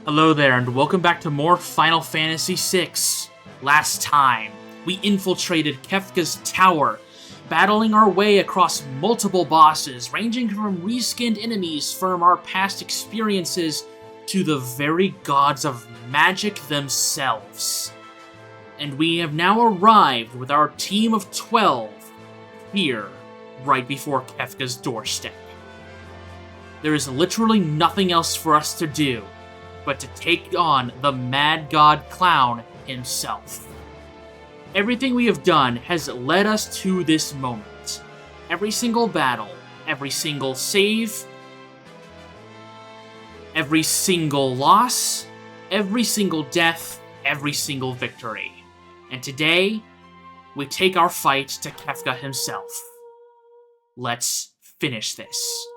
Hello there, and welcome back to more Final Fantasy VI. Last time, we infiltrated Kefka's tower, battling our way across multiple bosses, ranging from reskinned enemies from our past experiences to the very gods of magic themselves. And we have now arrived with our team of 12 here, right before Kefka's doorstep. There is literally nothing else for us to do but to take on the Mad God Clown himself. Everything we have done has led us to this moment. Every single battle, every single save, every single loss, every single death, every single victory. And today, we take our fight to Kefka himself. Let's finish this.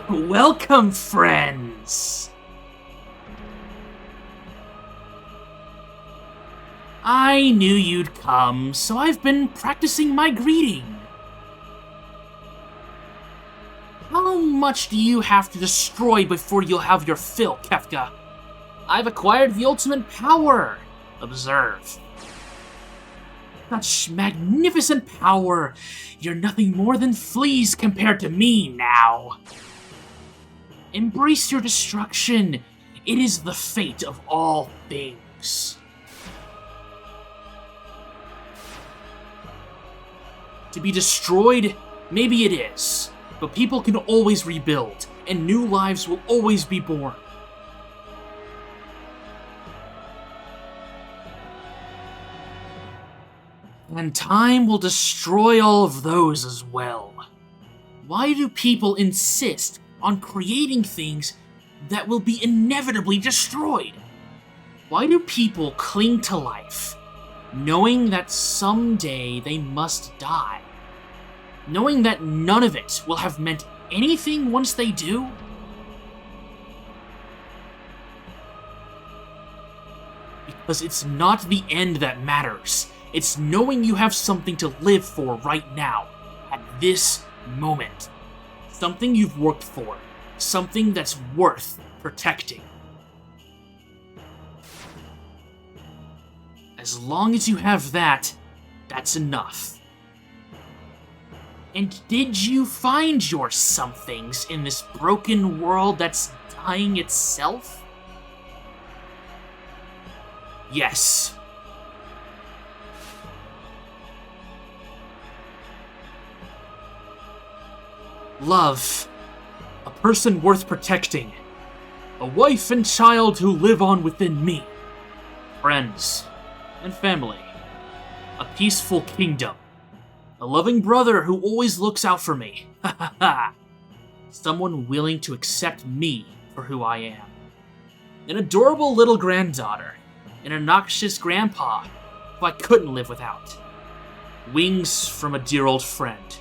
Welcome, friends! I knew you'd come, so I've been practicing my greeting. How much do you have to destroy before you'll have your fill, Kefka? I've acquired the ultimate power. Observe. Such magnificent power. You're nothing more than fleas compared to me now. Embrace your destruction. It is the fate of all things. To be destroyed, maybe it is, but people can always rebuild, and new lives will always be born. And time will destroy all of those as well. Why do people insist on creating things that will be inevitably destroyed? Why do people cling to life, knowing that someday they must die? Knowing that none of it will have meant anything once they do? Because it's not the end that matters. It's knowing you have something to live for right now, at this moment. Something you've worked for. Something that's worth protecting. As long as you have that, that's enough. And did you find your somethings in this broken world that's dying itself? Yes. Love. A person worth protecting. A wife and child who live on within me. Friends. And family. A peaceful kingdom. A loving brother who always looks out for me. Ha ha ha. Someone willing to accept me for who I am. An adorable little granddaughter. An obnoxious grandpa who I couldn't live without. Wings from a dear old friend.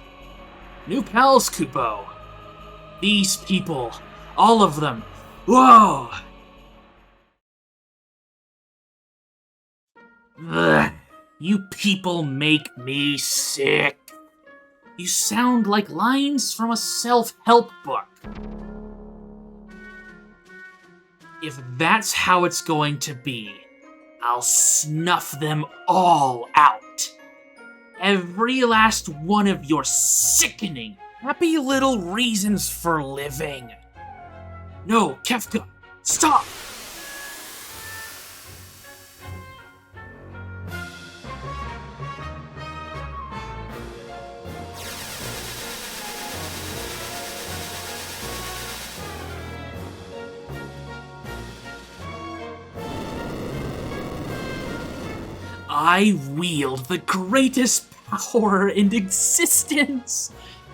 New pals, Kupo. These people. All of them. Whoa! Ugh. You people make me sick. You sound like lines from a self-help book. If that's how it's going to be, I'll snuff them all out. Every last one of your sickening, happy little reasons for living. No, Kefka, stop! I wield the greatest power in existence.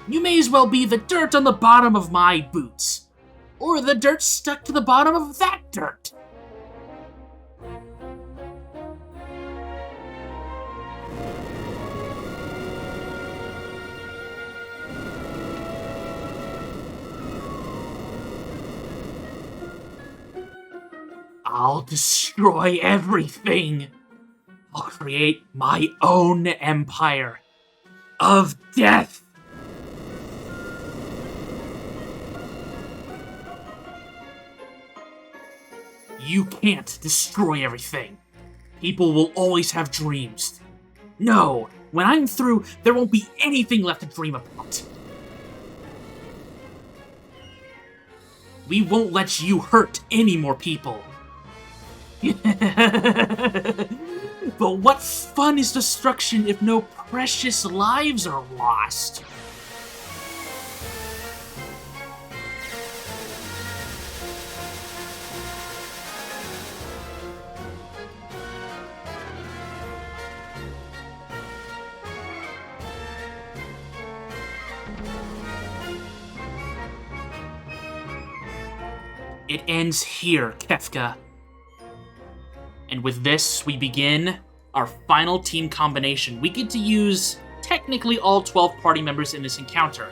You may as well be the dirt on the bottom of my boots. Or the dirt stuck to the bottom of that dirt. I'll destroy everything. I'll create my own empire of death. You can't destroy everything. People will always have dreams. No, when I'm through, there won't be anything left to dream about. We won't let you hurt any more people. But what fun is destruction if no precious lives are lost? It ends here, Kefka. And with this, we begin our final team combination. We get to use technically all 12 party members in this encounter.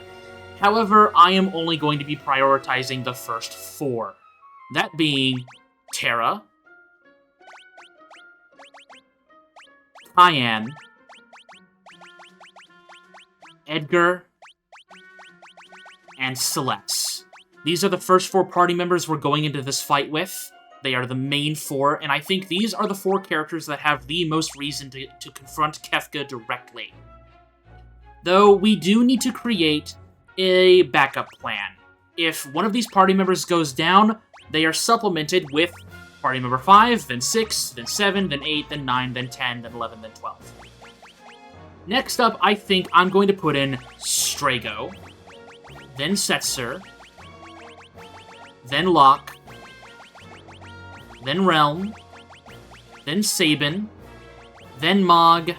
However, I am only going to be prioritizing the first 4. That being Terra, Cayenne, Edgar, and Celeste. These are the first 4 party members we're going into this fight with. They are the main 4, and I think these are the 4 characters that have the most reason to confront Kefka directly. Though, we do need to create a backup plan. If one of these party members goes down, they are supplemented with party member 5, then 6, then 7, then 8, then 9, then 10, then 11, then 12. Next up, I think I'm going to put in Strago, then Setzer, then Locke, then Realm, then Sabin, then Mog,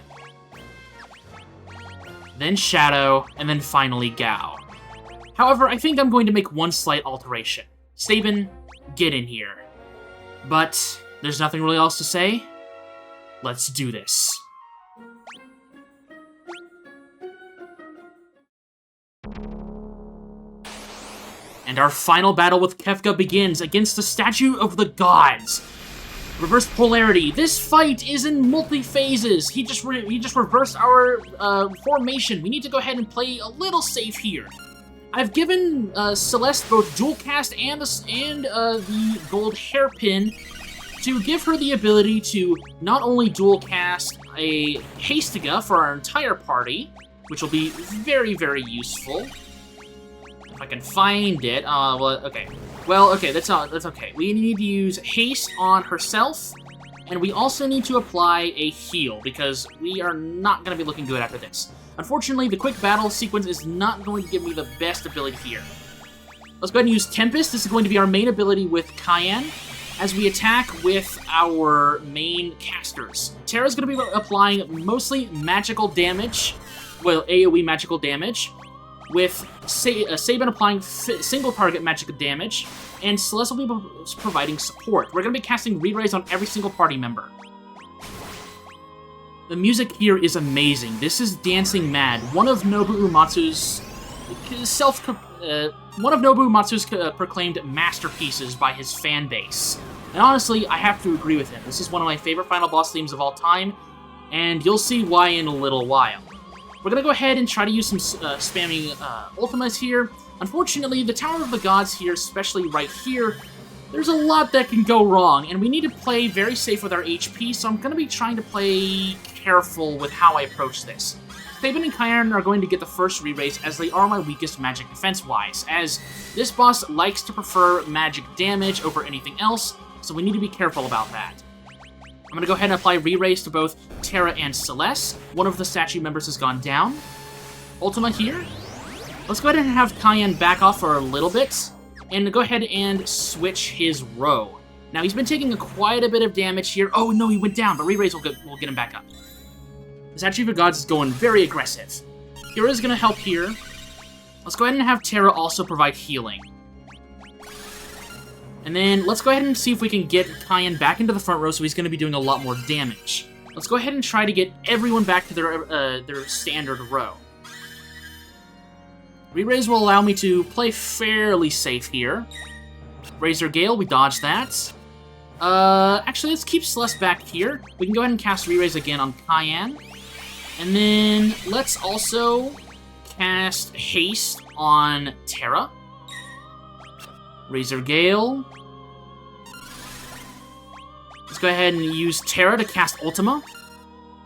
then Shadow, and then finally Gao. However, I think I'm going to make one slight alteration. Sabin, get in here. But there's nothing really else to say. Let's do this. And our final battle with Kefka begins against the Statue of the Gods. Reverse polarity. This fight is in multi-phases. He just reversed our formation. We need to go ahead and play a little safe here. I've given Celeste both Dual Cast and the gold hairpin to give her the ability to not only Dual Cast a Hastiga for our entire party, which will be very, very useful. If I can find it, okay. Well, okay, that's okay. We need to use haste on herself, and we also need to apply a heal, because we are not going to be looking good after this. Unfortunately, the quick battle sequence is not going to give me the best ability here. Let's go ahead and use Tempest. This is going to be our main ability with Cayenne, as we attack with our main casters. Terra's going to be applying mostly magical damage, well, AoE magical damage, with Sabin applying single target magic damage, and Celeste will be providing support. We're going to be casting Re-Raise on every single party member. The music here is amazing. This is Dancing Mad, one of Nobuo Uematsu's proclaimed masterpieces by his fan base. And honestly, I have to agree with him. This is one of my favorite final boss themes of all time, and you'll see why in a little while. We're going to go ahead and try to use some spamming ultimas here. Unfortunately, the Tower of the Gods here, especially right here, there's a lot that can go wrong, and we need to play very safe with our HP, so I'm going to be trying to play careful with how I approach this. Sabin and Cayenne are going to get the first re-raise, as they are my weakest magic defense-wise, as this boss likes to prefer magic damage over anything else, so we need to be careful about that. I'm going to go ahead and apply re-raise to both Terra and Celeste. One of the statue members has gone down. Ultima here. Let's go ahead and have Cayenne back off for a little bit, and go ahead and switch his row. Now, he's been taking quite a bit of damage here. Oh, no, he went down, but re-raise will get him back up. The Statue of the Gods is going very aggressive. Kira is going to help here. Let's go ahead and have Terra also provide healing. And then let's go ahead and see if we can get Cayenne back into the front row, so he's going to be doing a lot more damage. Let's go ahead and try to get everyone back to their standard row. Re-raise will allow me to play fairly safe here. Razor Gale, we dodge that. Actually, let's keep Celeste back here. We can go ahead and cast Re-Raise again on Cayenne. And then let's also cast Haste on Terra. Razor Gale. Let's go ahead and use Terra to cast Ultima.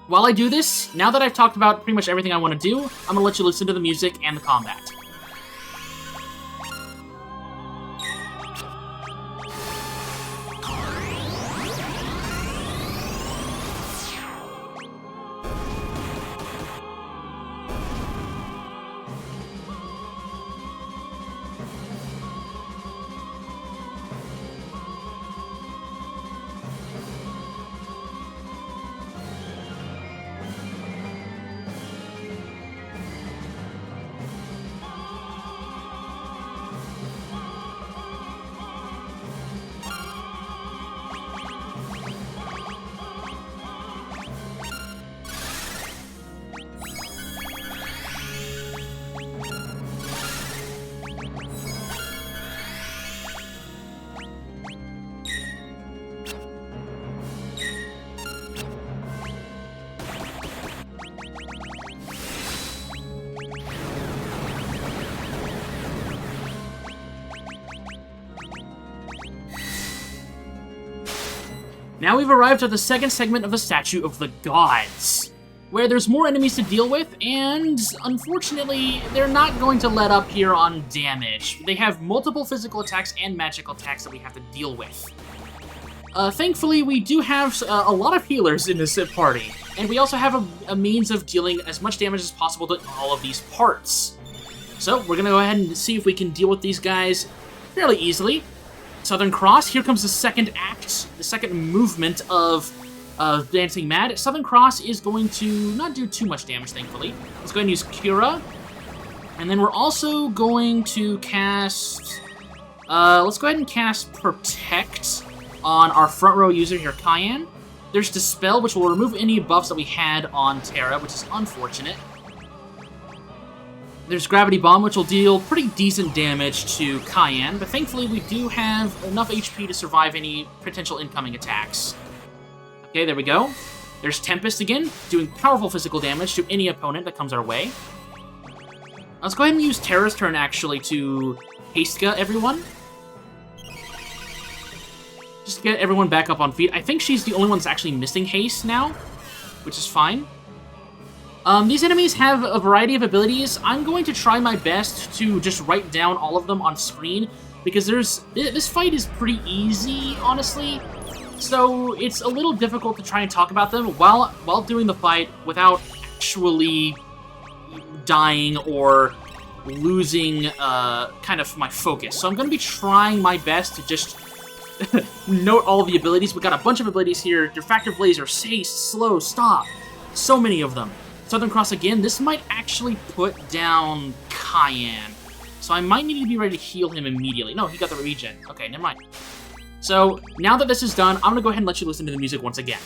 While I do this, now that I've talked about pretty much everything I want to do, I'm going to let you listen to the music and the combat. Now we've arrived at the second segment of the Statue of the Gods, where there's more enemies to deal with, and unfortunately, they're not going to let up here on damage. They have multiple physical attacks and magical attacks that we have to deal with. Thankfully, we do have a lot of healers in this party, and we also have a means of dealing as much damage as possible to all of these parts. So we're gonna go ahead and see if we can deal with these guys fairly easily. Southern Cross, here comes the second act, the second movement of Dancing Mad. Southern Cross is going to not do too much damage, thankfully. Let's go ahead and use Cura. And then we're also going to cast... let's go ahead and cast Protect on our front row user here, Cayenne. There's Dispel, which will remove any buffs that we had on Terra, which is unfortunate. There's Gravity Bomb, which will deal pretty decent damage to Cayenne, but thankfully we do have enough HP to survive any potential incoming attacks. Okay, there we go. There's Tempest again, doing powerful physical damage to any opponent that comes our way. Let's go ahead and use Terra's turn, actually, to Hastka everyone. Just to get everyone back up on feet. I think she's the only one that's actually missing haste now, which is fine. These enemies have a variety of abilities. I'm going to try my best to just write down all of them on screen, because this fight is pretty easy, honestly. So it's a little difficult to try and talk about them while doing the fight without actually dying or losing kind of my focus. So I'm going to be trying my best to just note all the abilities. We got a bunch of abilities here. Diffractive Laser, Haste, Slow, Stop. So many of them. Southern Cross again. This might actually put down Cayenne. So I might need to be ready to heal him immediately. No, he got the regen. Okay, never mind. So now that this is done, I'm going to go ahead and let you listen to the music once again.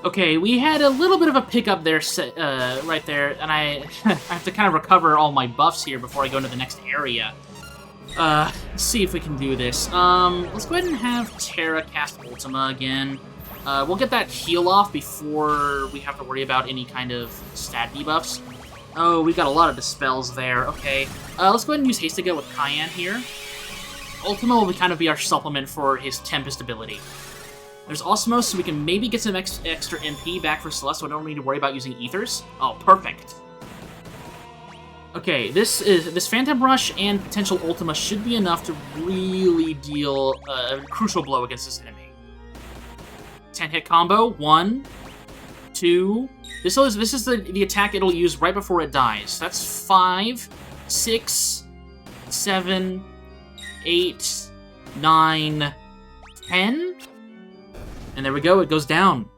Okay, we had a little bit of a pickup there, right there, and I have to kind of recover all my buffs here before I go into the next area. Let's see if we can do this. Let's go ahead and have Terra cast Ultima again. We'll get that heal off before we have to worry about any kind of stat debuffs. Oh, we've got a lot of dispels there. Okay, let's go ahead and use Hastka with Cayenne here. Ultima will kind of be our supplement for his Tempest ability. There's Osmos, so we can maybe get some extra MP back for Celeste, so I don't need to worry about using Ethers. Oh, perfect. Okay, this Phantom Rush and potential Ultima should be enough to really deal a crucial blow against this enemy. 10-hit combo. 1, 2. This is the attack it'll use right before it dies. That's 5, 6, 7, 8, 9, 10. And there we go, it goes down.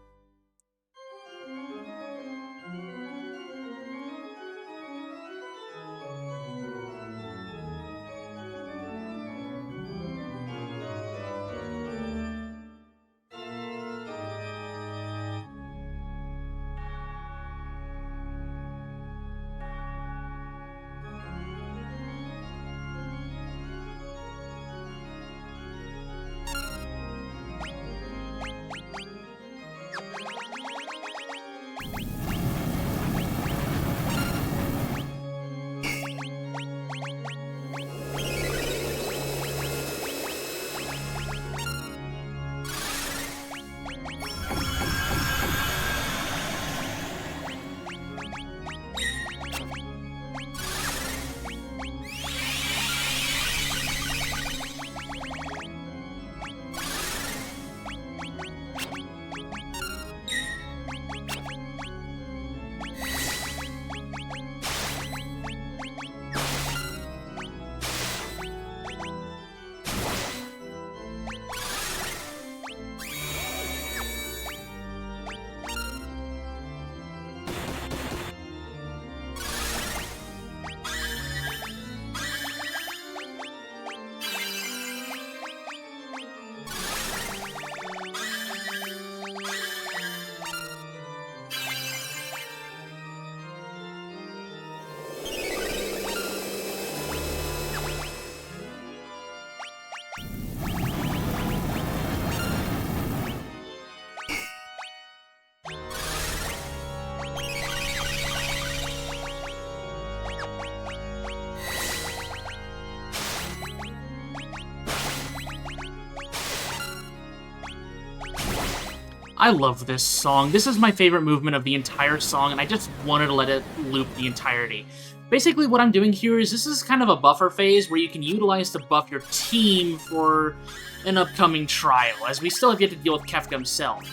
I love this song. This is my favorite movement of the entire song, and I just wanted to let it loop the entirety. Basically, what I'm doing here is this is kind of a buffer phase where you can utilize to buff your team for an upcoming trial, as we still have yet to deal with Kefka himself.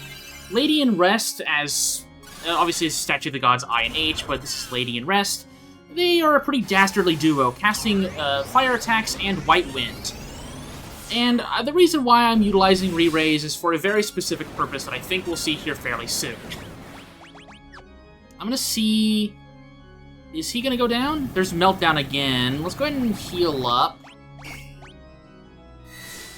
Lady in Rest, as obviously it's Statue of the Gods I and H, but this is Lady in Rest. They are a pretty dastardly duo, casting fire attacks and White Wind. And the reason why I'm utilizing Re-Raise is for a very specific purpose that I think we'll see here fairly soon. I'm gonna see... Is he gonna go down? There's Meltdown again. Let's go ahead and heal up.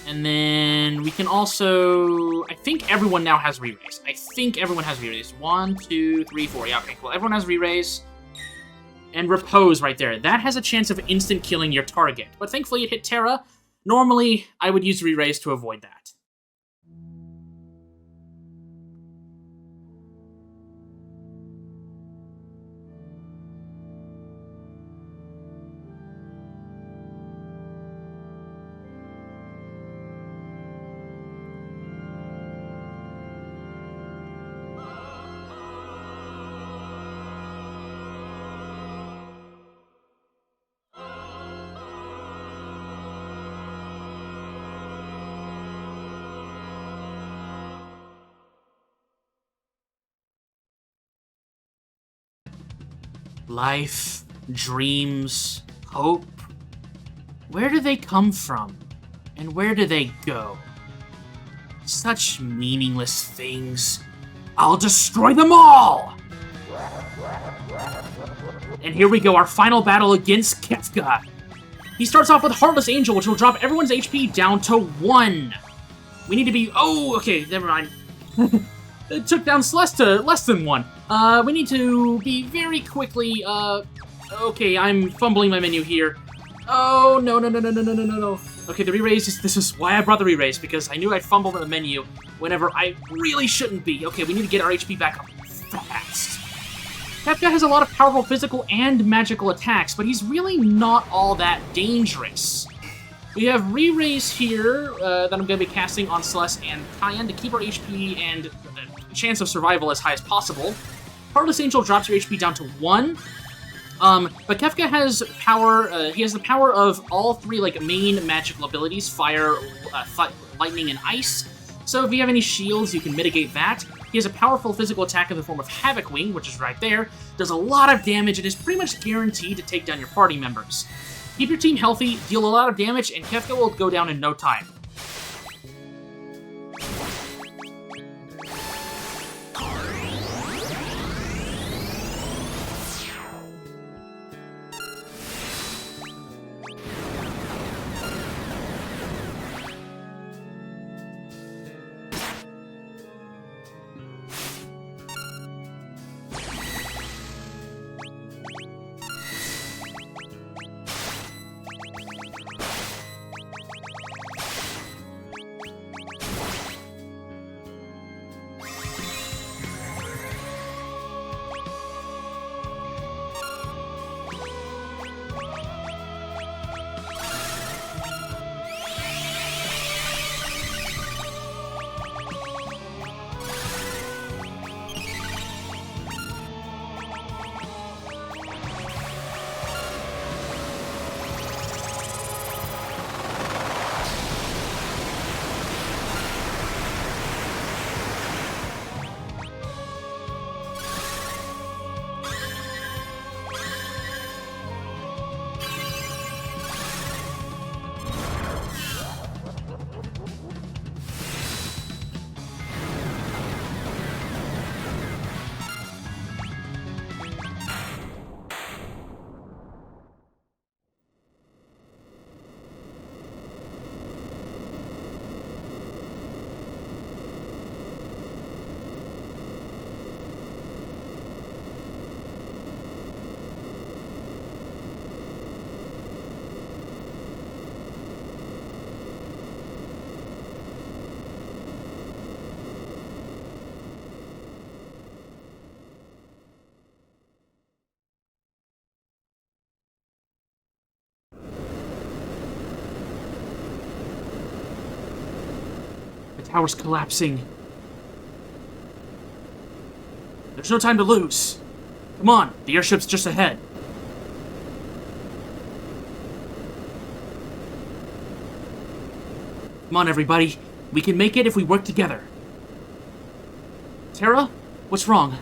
And then we can also... I think everyone now has Re-Raise. I think everyone has Re-Raise. 1, 2, 3, 4. Yeah, okay, cool. Everyone has Re-Raise. And Repose right there. That has a chance of instant killing your target. But thankfully it hit Terra. Normally, I would use Re-Raise to avoid that. Life, dreams, hope. Where do they come from? And where do they go? Such meaningless things. I'll destroy them all! And here we go, our final battle against Kefka. He starts off with Heartless Angel, which will drop everyone's HP down to 1. We need to be... Oh, okay, never mind. It took down Celeste to less than 1. We need to be very quickly, okay, I'm fumbling my menu here. Oh, no. Okay, the Re-Raise, this is why I brought the Re-Raise, because I knew I'd fumble in the menu whenever I really shouldn't be. Okay, we need to get our HP back up fast. Kefka has a lot of powerful physical and magical attacks, but he's really not all that dangerous. We have Re-Raise here that I'm going to be casting on Celeste and Cayenne to keep our HP and chance of survival as high as possible. Heartless Angel drops your HP down to 1. But Kefka has power. He has the power of all three like main magical abilities: fire, lightning, and ice. So if you have any shields, you can mitigate that. He has a powerful physical attack in the form of Havoc Wing, which is right there. Does a lot of damage and is pretty much guaranteed to take down your party members. Keep your team healthy, deal a lot of damage, and Kefka will go down in no time. Tower's collapsing. There's no time to lose. Come on, the airship's just ahead. Come on, everybody. We can make it if we work together. Terra, what's wrong?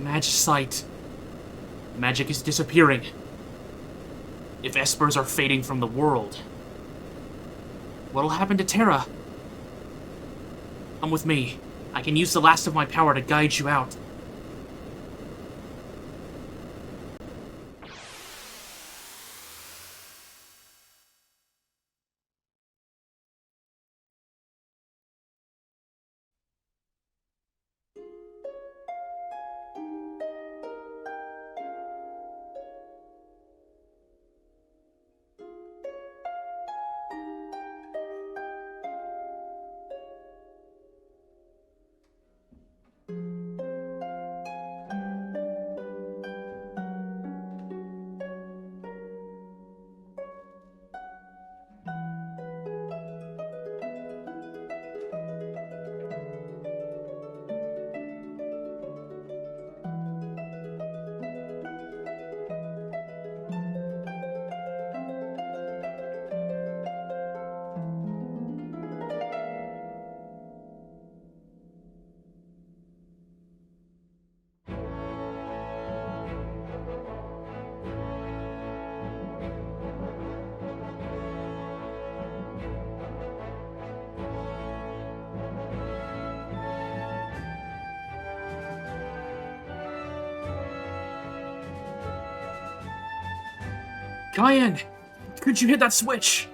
Magicite. Magic is disappearing. If Espers are fading from the world, what'll happen to Terra? Come with me. I can use the last of my power to guide you out. Cayenne, could you hit that switch?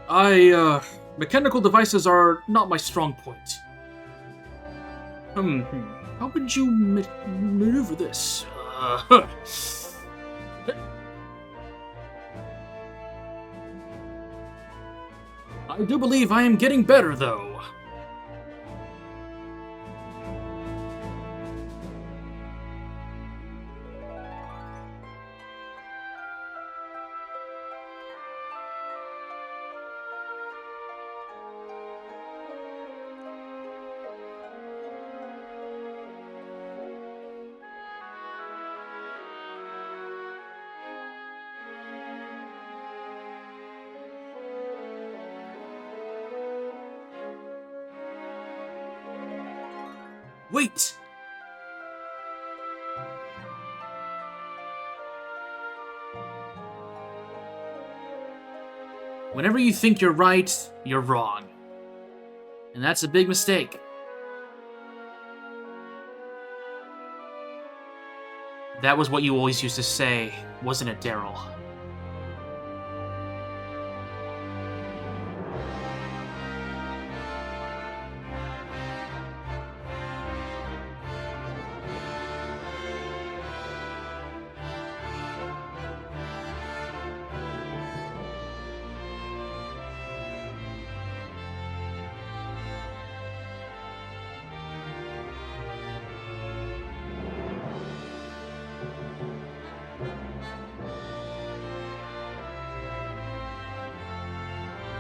Mechanical devices are not my strong point. How would you maneuver this? I do believe I am getting better, though. Wait! Whenever you think you're right, you're wrong. And that's a big mistake. That was what you always used to say, wasn't it, Daryl?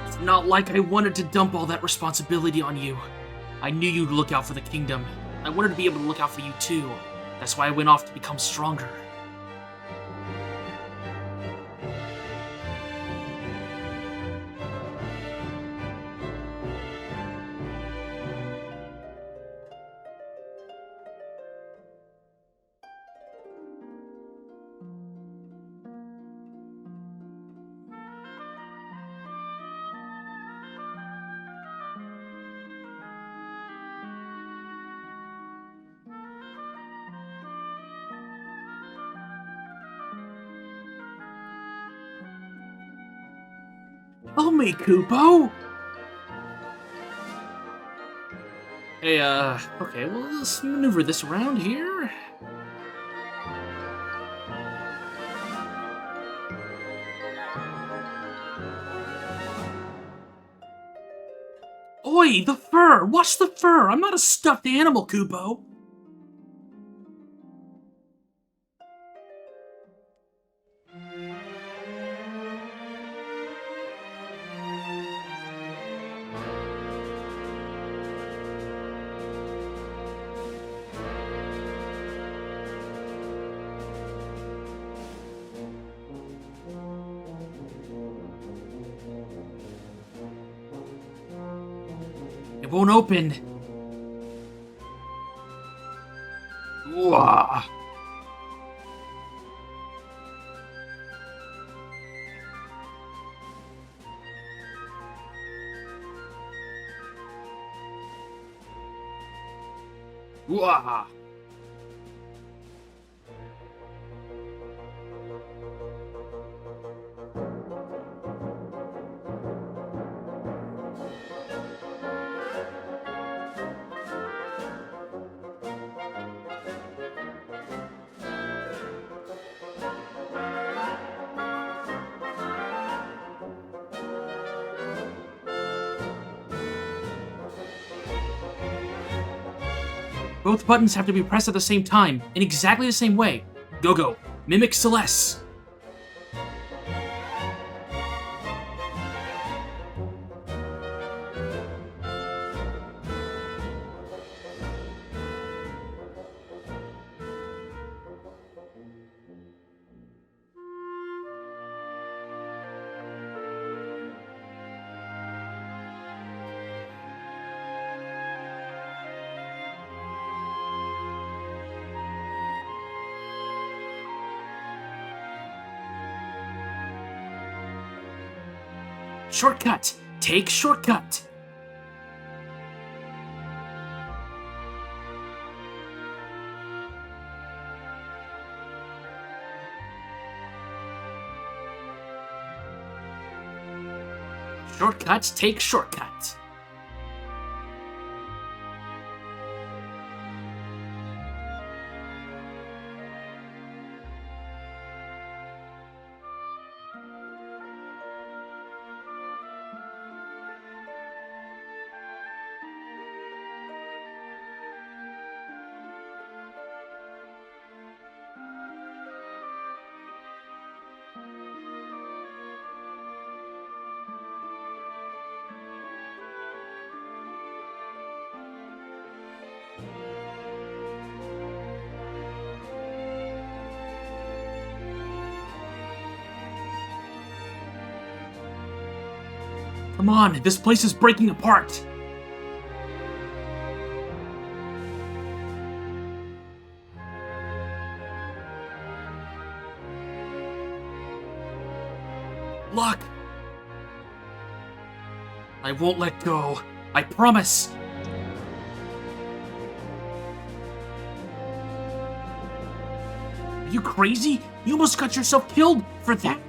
It's not like I wanted to dump all that responsibility on you. I knew you'd look out for the kingdom. I wanted to be able to look out for you too. That's why I went off to become stronger. Tell me, Kupo! Hey, okay, well, let's maneuver this around here. Oi, the fur! Watch the fur! I'm not a stuffed animal, Kupo! It won't open. Wah. Wah. Both buttons have to be pressed at the same time, in exactly the same way. Go-Go, mimic Celeste. Shortcut! Take shortcut! Shortcut, take shortcut. Come on, this place is breaking apart! Look! I won't let go. I promise! Are you crazy? You almost got yourself killed for that!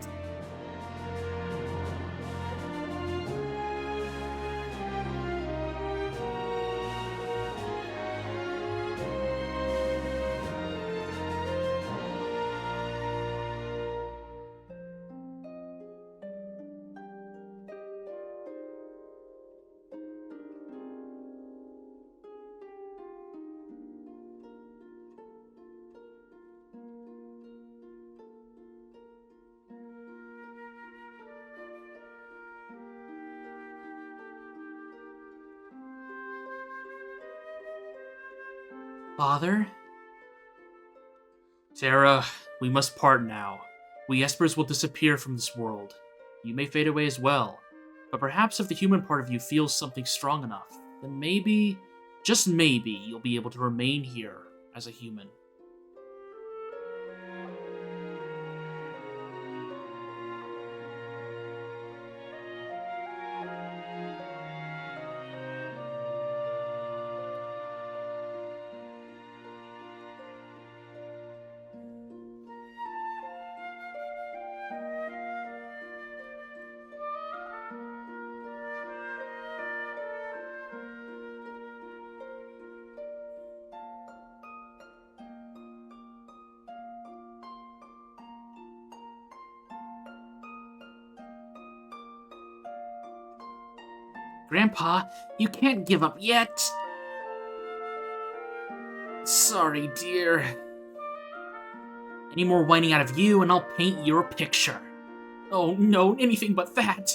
Father? Terra, we must part now. We Espers will disappear from this world. You may fade away as well. But perhaps if the human part of you feels something strong enough, then maybe, just maybe, you'll be able to remain here as a human. Grandpa, you can't give up yet. Sorry, dear. Any more whining out of you and I'll paint your picture. Oh no, anything but that.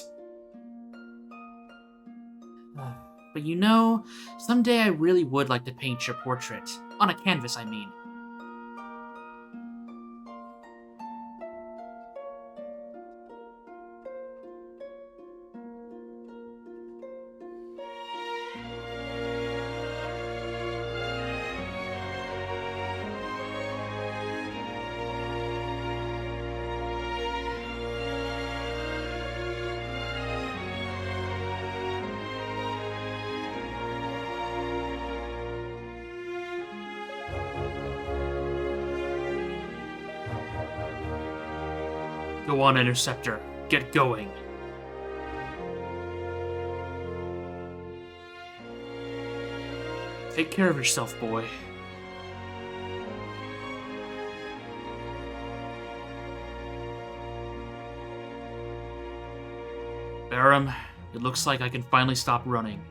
But you know, someday I really would like to paint your portrait. On a canvas, I mean. Go on, Interceptor. Get going. Take care of yourself, boy. Barum, it looks like I can finally stop running.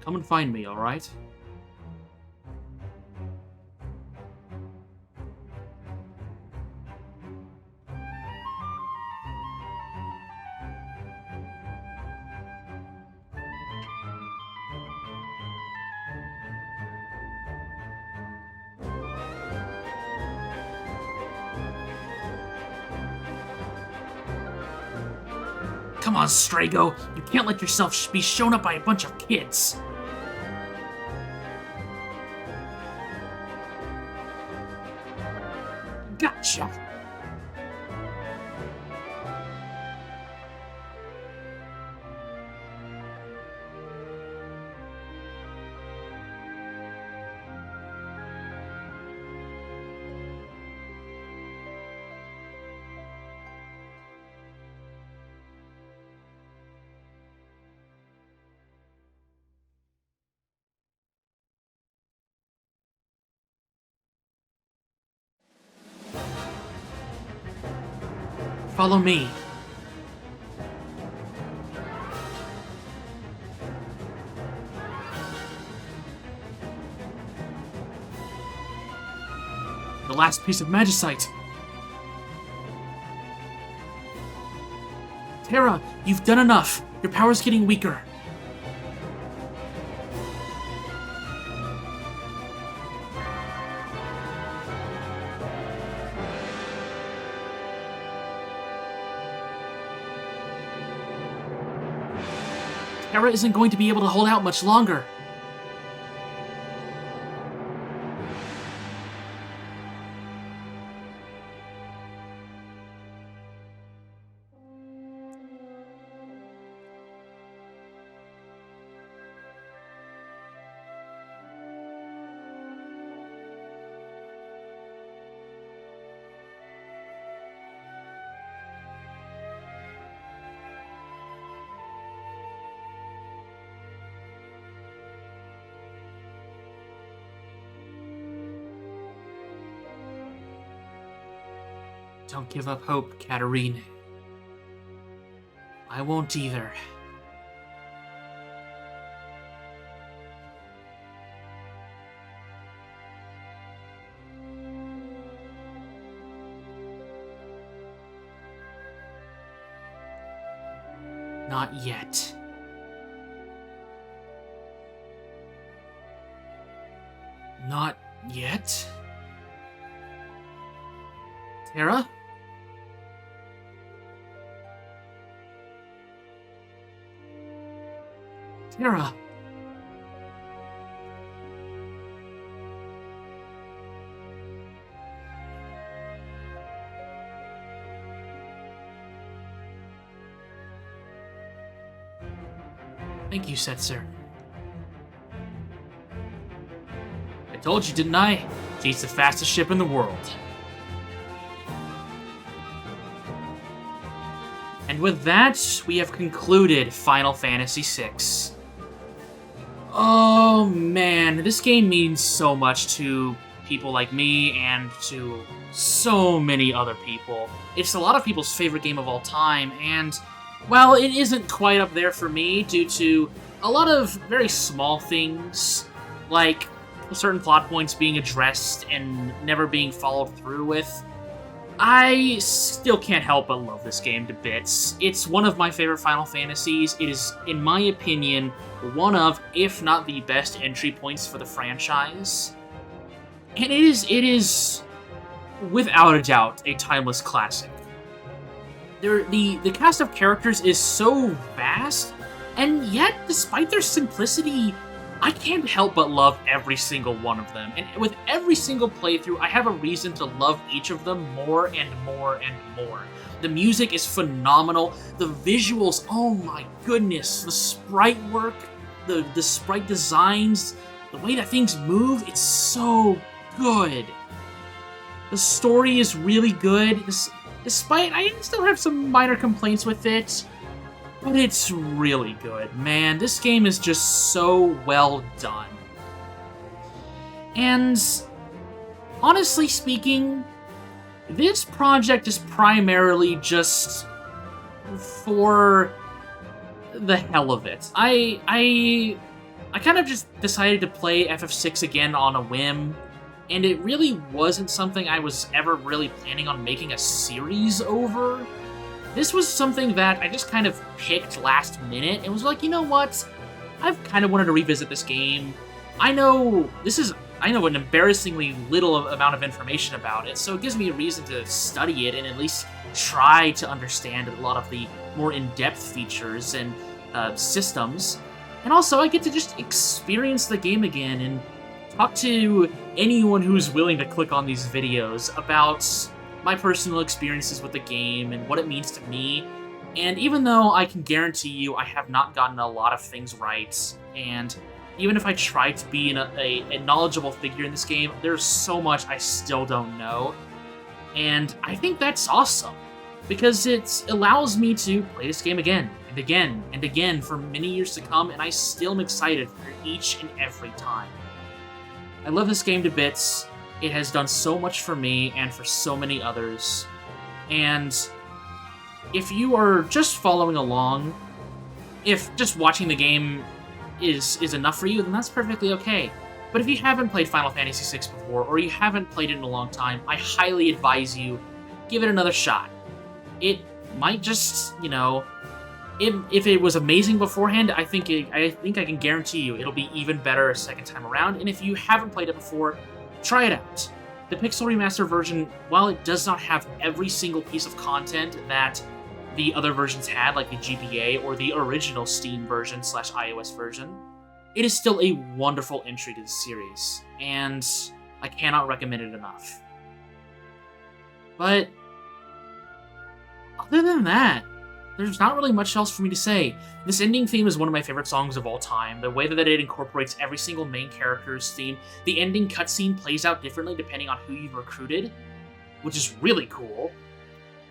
Come and find me, alright? Come on, Strago. You can't let yourself be shown up by a bunch of kids. Gotcha. Follow me. The last piece of magicite. Terra, you've done enough. Your power's getting weaker. Terra isn't going to be able to hold out much longer. Don't give up hope, Katarine. I won't either. Not yet. Not yet? Terra? Terra! Thank you, Setzer. I told you, didn't I? She's the fastest ship in the world. And with that, we have concluded Final Fantasy VI. Oh man, this game means so much to people like me and to so many other people. It's a lot of people's favorite game of all time, and well, it isn't quite up there for me due to a lot of very small things, like certain plot points being addressed and never being followed through with. I still can't help but love this game to bits. It's one of my favorite Final Fantasies. It is, in my opinion, one of, if not the best entry points for the franchise. And it is without a doubt, a timeless classic. The cast of characters is so vast, and yet, despite their simplicity, I can't help but love every single one of them. And with every single playthrough, I have a reason to love each of them more and more and more. The music is phenomenal. The visuals, oh my goodness. The sprite work, the sprite designs, the way that things move, it's so good. The story is really good. Despite, I still have some minor complaints with it. But it's really good, man. This game is just so well done. And honestly speaking, this project is primarily just for the hell of it. I kind of just decided to play FF6 again on a whim, and it really wasn't something I was ever really planning on making a series over. This was something that I just kind of picked last minute and was like, you know what? I've kind of wanted to revisit this game. I know an embarrassingly little amount of information about it, so it gives me a reason to study it and at least try to understand a lot of the more in-depth features and systems. And also, I get to just experience the game again and talk to anyone who's willing to click on these videos about my personal experiences with the game and what it means to me. And even though I can guarantee you I have not gotten a lot of things right, and even if I try to be a knowledgeable figure in this game, there's so much I still don't know. And I think that's awesome, because it allows me to play this game again and again and again for many years to come, and I still am excited for each and every time. I love this game to bits. It has done so much for me and for so many others. And if you are just following along, if just watching the game is enough for you, then that's perfectly okay. But if you haven't played Final Fantasy VI before, or you haven't played it in a long time, I highly advise you, give it another shot. It might just, if it was amazing beforehand, I think I can guarantee you it'll be even better a second time around. And if you haven't played it before, try it out. The Pixel Remaster version, while it does not have every single piece of content that the other versions had, like the GBA or the original Steam version / iOS version, it is still a wonderful entry to the series, and I cannot recommend it enough. But other than that, there's not really much else for me to say. This ending theme is one of my favorite songs of all time. The way that it incorporates every single main character's theme. The ending cutscene plays out differently depending on who you've recruited, which is really cool.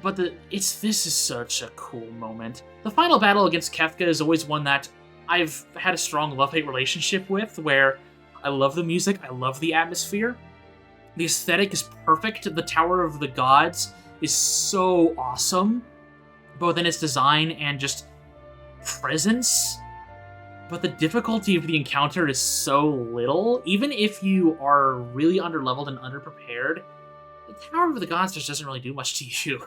But this is such a cool moment. The final battle against Kefka is always one that I've had a strong love-hate relationship with, where I love the music, I love the atmosphere. The aesthetic is perfect. The Tower of the Gods is so awesome, both in its design and just presence. But the difficulty of the encounter is so little. Even if you are really underleveled and underprepared, the Tower of the Gods just doesn't really do much to you.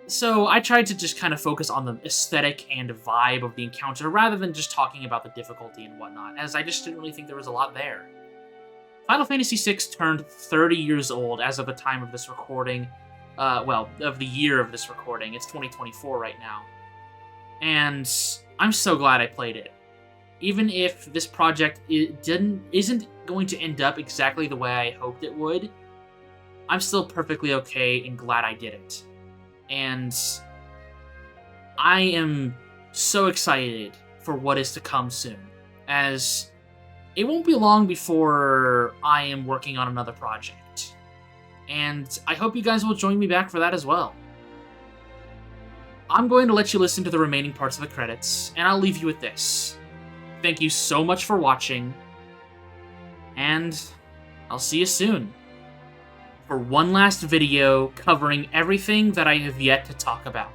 So I tried to just kind of focus on the aesthetic and vibe of the encounter rather than just talking about the difficulty and whatnot, as I just didn't really think there was a lot there. Final Fantasy VI turned 30 years old as of the time of this recording. Of the year of this recording. It's 2024 right now. And I'm so glad I played it. Even if this project isn't going to end up exactly the way I hoped it would, I'm still perfectly okay and glad I did it. And I am so excited for what is to come soon, as it won't be long before I am working on another project. And I hope you guys will join me back for that as well. I'm going to let you listen to the remaining parts of the credits, and I'll leave you with this. Thank you so much for watching, and I'll see you soon for one last video covering everything that I have yet to talk about.